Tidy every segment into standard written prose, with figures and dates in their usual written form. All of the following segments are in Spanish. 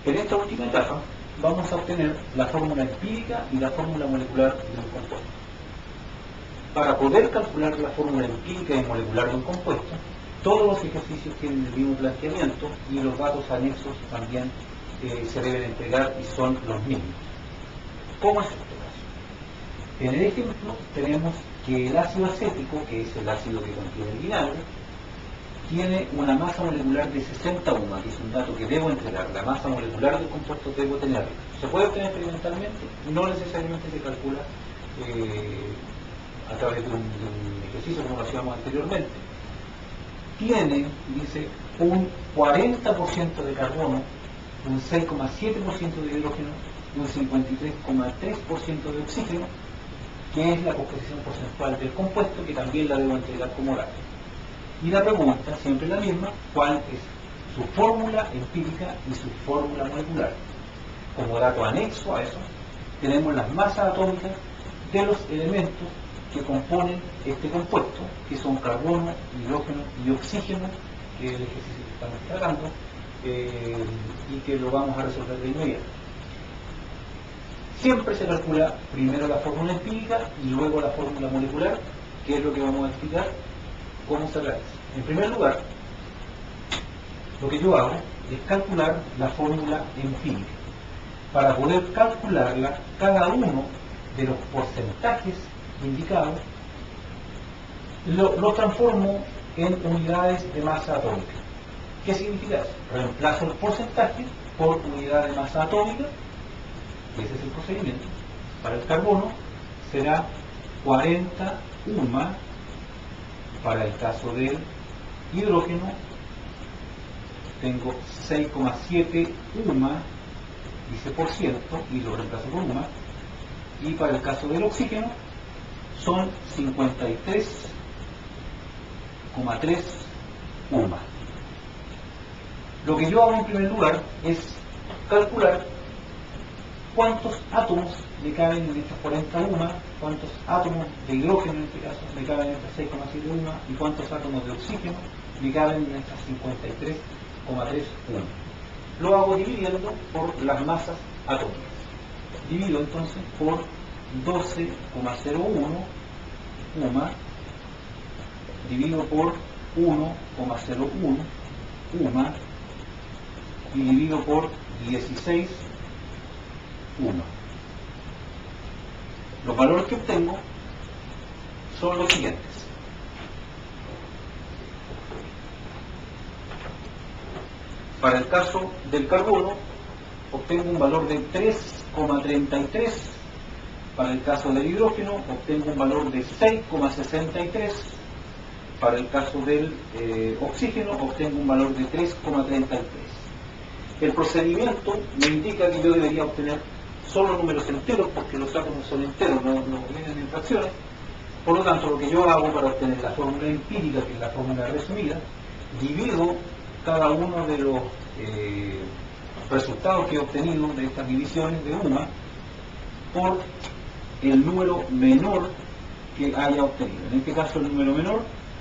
En esta última etapa vamos a obtener la fórmula empírica y la fórmula molecular de un compuesto. Para poder calcular la fórmula empírica y molecular de un compuesto, todos los ejercicios tienen el mismo planteamiento y los datos anexos también se deben entregar y son los mismos. ¿Cómo es este caso? En el ejemplo tenemos que el ácido acético, que es el ácido que contiene el vinagre, tiene una masa molecular de 60 UMA, que es un dato que debo entregar. La masa molecular del compuesto debo tenerla. ¿Se puede obtener experimentalmente? No necesariamente se calcula a través de un ejercicio como lo hacíamos anteriormente. Tiene, dice, un 40% de carbono, un 6,7% de hidrógeno y un 53,3% de oxígeno, que es la composición porcentual del compuesto, que también la debo entregar como dato. Y la pregunta, siempre la misma, ¿cuál es su fórmula empírica y su fórmula molecular? Como dato anexo a eso, tenemos las masas atómicas de los elementos que componen este compuesto, que son carbono, hidrógeno y oxígeno, que es el ejercicio que estamos tratando, y que lo vamos a resolver de inmediato. Siempre se calcula primero la fórmula empírica y luego la fórmula molecular, que es lo que vamos a explicar cómo se realiza. En primer lugar, lo que yo hago es calcular la fórmula empírica. Para poder calcularla, cada uno de los porcentajes indicados lo transformo en unidades de masa atómica. ¿Qué significa eso? Reemplazo el porcentaje por unidad de masa atómica, y ese es el procedimiento. Para el carbono será 40 UMA, para el caso del hidrógeno tengo 6,7 UMA, dice por ciento, y lo reemplazo por UMA, y para el caso del oxígeno son 53,3 UMA. Lo que yo hago en primer lugar es calcular cuántos átomos le caben en estas 40 UMA, cuántos átomos de hidrógeno en este caso le caben en estas 6,7 UMA y cuántos átomos de oxígeno le caben en estas 53,3 UMA. Lo hago dividiendo por las masas atómicas. Divido entonces por 12,01 UMA, divido por 1,01 UMA y divido por 16 UMA. Los valores que obtengo son los siguientes. Para el caso del carbono, obtengo un valor de 3,33. Para el caso del hidrógeno, obtengo un valor de 6,63. Para el caso del oxígeno, obtengo un valor de 3,33. El procedimiento me indica que yo debería obtener solo números enteros, porque los átomos son enteros, no vienen en fracciones. Por lo tanto, lo que yo hago para obtener la fórmula empírica, que es la fórmula resumida, divido cada uno de los resultados que he obtenido de estas divisiones de UMA por el número menor que haya obtenido. En este caso el número menor,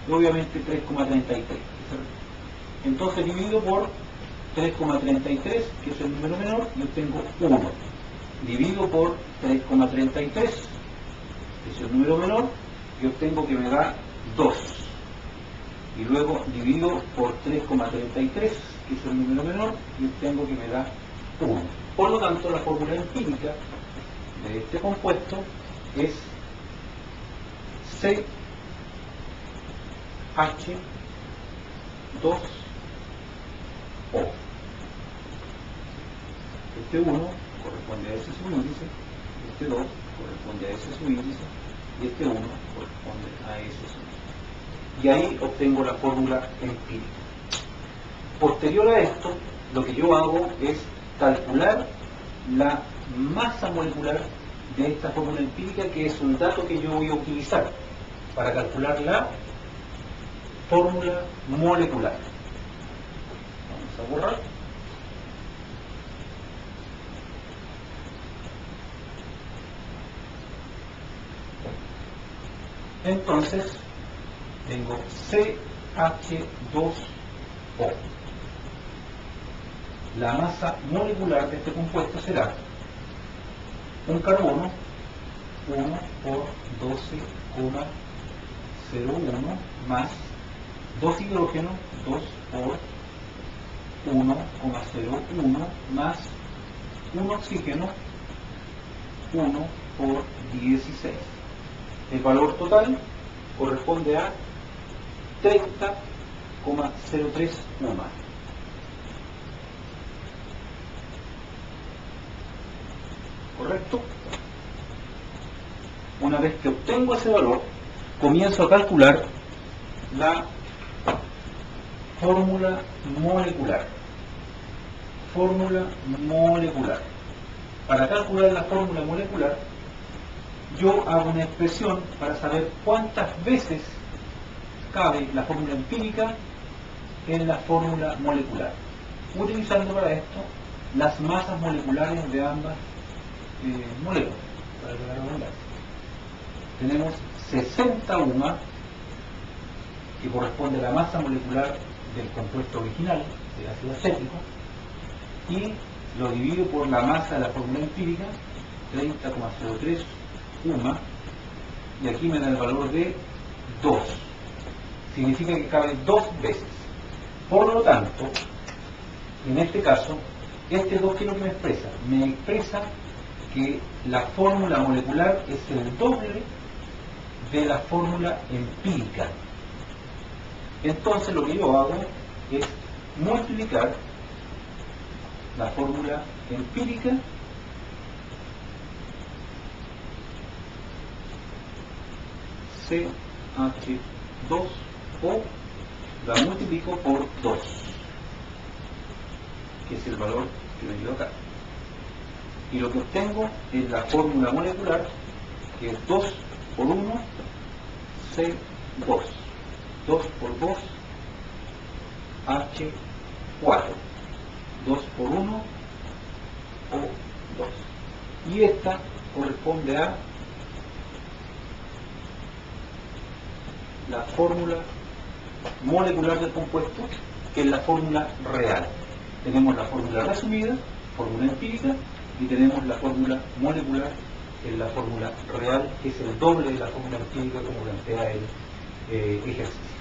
obviamente 3,33. Entonces divido por 3,33, que es el número menor, y obtengo 1. Divido por 3,33, que es el número menor, y obtengo que me da 2. Y luego divido por 3,33, que es el número menor, y obtengo que me da 1. Por lo tanto, la fórmula empírica de este compuesto es CH2O. Este 1 corresponde a ese subíndice, este 2 corresponde a ese subíndice, y este 1 corresponde a ese subíndice. Y ahí obtengo la fórmula empírica. Posterior a esto, lo que yo hago es calcular la masa molecular de esta fórmula empírica, que es un dato que yo voy a utilizar para calcular la fórmula molecular. Vamos a borrar. Entonces, tengo CH2O. la masa molecular de este compuesto será un carbono 1 por 12,01 más 2 hidrógenos 2 por 1,01 más un oxígeno 1 por 16. El valor total corresponde a 30,03 UMA. ¿Correcto? Una vez que obtengo ese valor, comienzo a calcular la fórmula molecular. Fórmula molecular. Para calcular la fórmula molecular, yo hago una expresión para saber cuántas veces cabe la fórmula empírica en la fórmula molecular, utilizando para esto las masas moleculares de ambas moléculas, para la redundancia. Tenemos 60 UMA, que corresponde a la masa molecular del compuesto original, del ácido acético, y lo divido por la masa de la fórmula empírica, 30,03 UMA, y aquí me da el valor de 2. Significa que cabe 2 veces. Por lo tanto, en este caso, este 2 que es lo que me expresa. Me expresa que la fórmula molecular es el doble de la fórmula empírica. Entonces lo que yo hago es multiplicar la fórmula empírica CH2 o la multiplico por 2, que es el valor que me dio acá. Y lo que obtengo es la fórmula molecular, que es 2 por 1, C2. 2 por 2, H4. 2 por 1, O2. Y esta corresponde a la fórmula molecular del compuesto, que es la fórmula real. Tenemos la fórmula resumida, fórmula empírica, y tenemos la fórmula molecular, que es la fórmula real, que es el doble de la fórmula empírica como plantea el ejercicio.